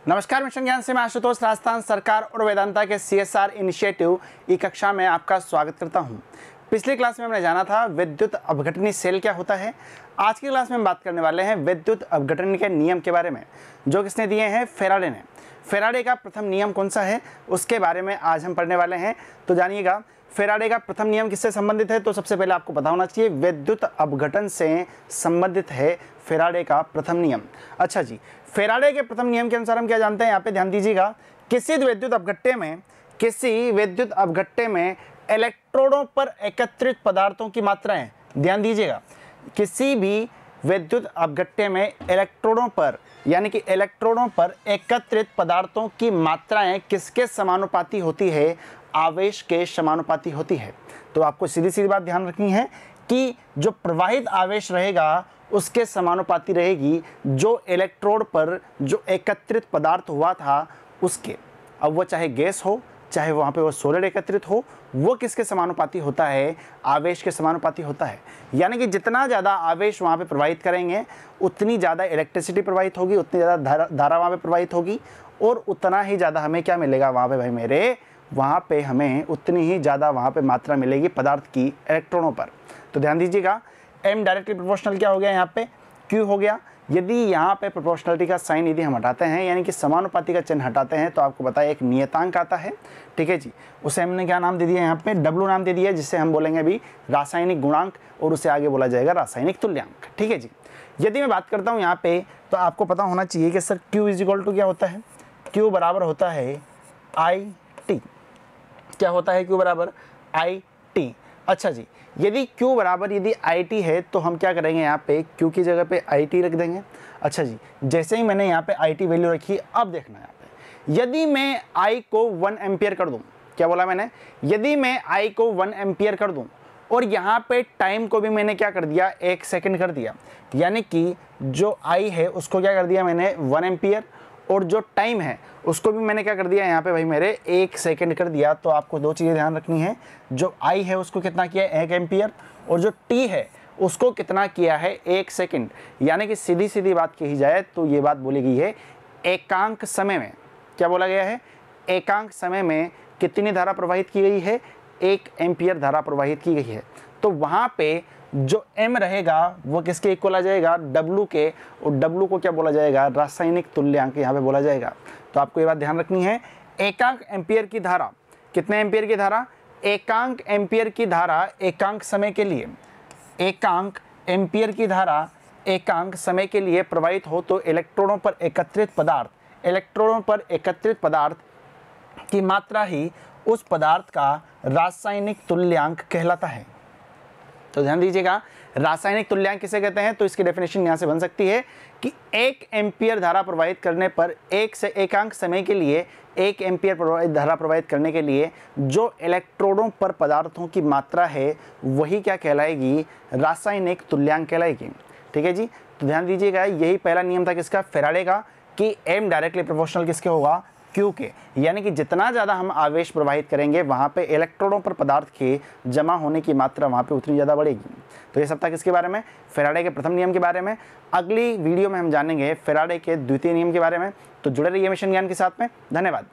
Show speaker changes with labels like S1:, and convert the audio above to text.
S1: नमस्कार, मिशन ज्ञान से मैं आशुतोष राजस्थान सरकार और वेदांता के CSR इनिशिएटिव ई कक्षा में आपका स्वागत करता हूं। पिछली क्लास में हमने जाना था विद्युत अपघटनी सेल क्या होता है। आज की क्लास में हम बात करने वाले हैं विद्युत अपघटन के नियम के बारे में, जो किसने दिए हैं? फेराडे ने। फेराडे का प्रथम नियम कौन सा है उसके बारे में आज हम पढ़ने वाले हैं। तो जानिएगा फेराडे का प्रथम नियम किससे संबंधित है। तो सबसे पहले आपको पता होना चाहिए विद्युत अपघटन से संबंधित है फेराडे का प्रथम नियम। अच्छा जी, फेराडे के प्रथम नियम के अनुसार हम क्या जानते हैं, यहाँ पे ध्यान दीजिएगा। किसी विद्युत अपघट्टे में इलेक्ट्रोडों पर एकत्रित पदार्थों की मात्राएं, ध्यान दीजिएगा, किसी भी विद्युत अपघट्टे में इलेक्ट्रोडों पर यानी कि इलेक्ट्रोडों पर एकत्रित पदार्थों की मात्राएं किसके समानुपाती होती है? आवेश के समानुपाती होती है। तो आपको सीधी सीधी बात ध्यान रखनी है कि जो प्रवाहित आवेश रहेगा उसके समानुपाती रहेगी जो इलेक्ट्रोड पर जो एकत्रित पदार्थ हुआ था उसके। अब वो चाहे गैस हो चाहे वहाँ पे वो सॉलिड एकत्रित हो, वो किसके समानुपाती होता है? आवेश के समानुपाती होता है। यानी कि जितना ज़्यादा आवेश वहाँ पे प्रवाहित करेंगे उतनी ज़्यादा इलेक्ट्रिसिटी प्रवाहित होगी, उतनी ज़्यादा धारा वहाँ पे प्रवाहित होगी और उतना ही ज़्यादा हमें क्या मिलेगा वहाँ पे? भाई मेरे, वहाँ पे हमें उतनी ही ज़्यादा वहाँ पे मात्रा मिलेगी पदार्थ की इलेक्ट्रॉनों पर। तो ध्यान दीजिएगा, m डायरेक्टली प्रोपोर्शनल क्या हो गया यहाँ पे? q हो गया। यदि यहाँ पे प्रोपोर्शनलिटी का साइन यदि हम हटाते हैं यानी कि समानुपाती का चिन्ह हटाते हैं तो आपको पता है एक नियतांक आता है, ठीक है जी। उसे हमने क्या नाम दे दिया यहाँ पे? W नाम दे दिया, जिससे हम बोलेंगे अभी रासायनिक गुणांक और उसे आगे बोला जाएगा रासायनिक तुल्यांक, ठीक है जी। यदि मैं बात करता हूँ यहाँ पे तो आपको पता होना चाहिए कि sir q is equal to क्या होता है? q बराबर होता है IT। क्या होता है? q बराबर IT। अच्छा जी, यदि q बराबर यदि IT है तो हम क्या करेंगे यहाँ पे? q की जगह पे IT रख देंगे। अच्छा जी, जैसे ही मैंने यहाँ पे IT वैल्यू रखी, अब देखना यहाँ पे, यदि मैं I को 1 एम्पियर कर दूँ, क्या बोला मैंने? यदि मैं I को 1 एम्पियर कर दूँ और यहाँ पे टाइम को भी मैंने क्या कर दिया? 1 सेकेंड कर दिया, यानी कि जो I है उसको क्या कर दिया मैंने? 1 एम्पियर, और जो टाइम है उसको भी मैंने क्या कर दिया यहाँ पे? भाई मेरे 1 सेकेंड कर दिया। तो आपको दो चीज़ें ध्यान रखनी है, जो I है उसको कितना किया? 1 एम्पियर, और जो T है उसको कितना किया है? 1 सेकेंड। यानी कि सीधी सीधी बात कही जाए तो ये बात बोली गई है एकांक समय में। क्या बोला गया है? एकांक समय में कितनी धारा प्रवाहित की गई है? 1 एम्पियर धारा प्रवाहित की गई है। तो वहाँ पे जो m रहेगा वो किसके इक्वल आ जाएगा? W के, और W को क्या बोला जाएगा? रासायनिक तुल्यांक यहाँ पे बोला जाएगा। तो आपको ये बात ध्यान रखनी है, एकांक एम्पियर की धारा, कितने एम्पियर की धारा? एकांक एम्पियर की धारा एकांक समय के लिए, एकांक एम्पियर की धारा एकांक समय के लिए प्रवाहित हो तो इलेक्ट्रॉनों पर एकत्रित पदार्थ की मात्रा ही उस पदार्थ का रासायनिक तुल्यांक कहलाता है। तो ध्यान दीजिएगा, रासायनिक तुल्यांक किसे कहते हैं? तो इसकी डेफिनेशन यहाँ से बन सकती है कि 1 एम्पियर धारा प्रवाहित करने पर एकांक समय के लिए 1 एम्पियर धारा प्रवाहित करने के लिए जो इलेक्ट्रोडों पर पदार्थों की मात्रा है वही क्या कहलाएगी? रासायनिक तुल्यांक कहलाएगी, ठीक है जी। तो ध्यान दीजिएगा, यही पहला नियम था किसका? फेराडे का, कि m डायरेक्टली प्रोपोर्शनल किसके होगा? q के। यानी कि जितना ज़्यादा हम आवेश प्रवाहित करेंगे वहाँ पे इलेक्ट्रोडों पर पदार्थ के जमा होने की मात्रा वहाँ पे उतनी ज़्यादा बढ़ेगी। तो ये सब था किसके बारे में? फेराडे के प्रथम नियम के बारे में। अगली वीडियो में हम जानेंगे फेराडे के द्वितीय नियम के बारे में। तो जुड़े रहिए मिशन ज्ञान के साथ में। धन्यवाद।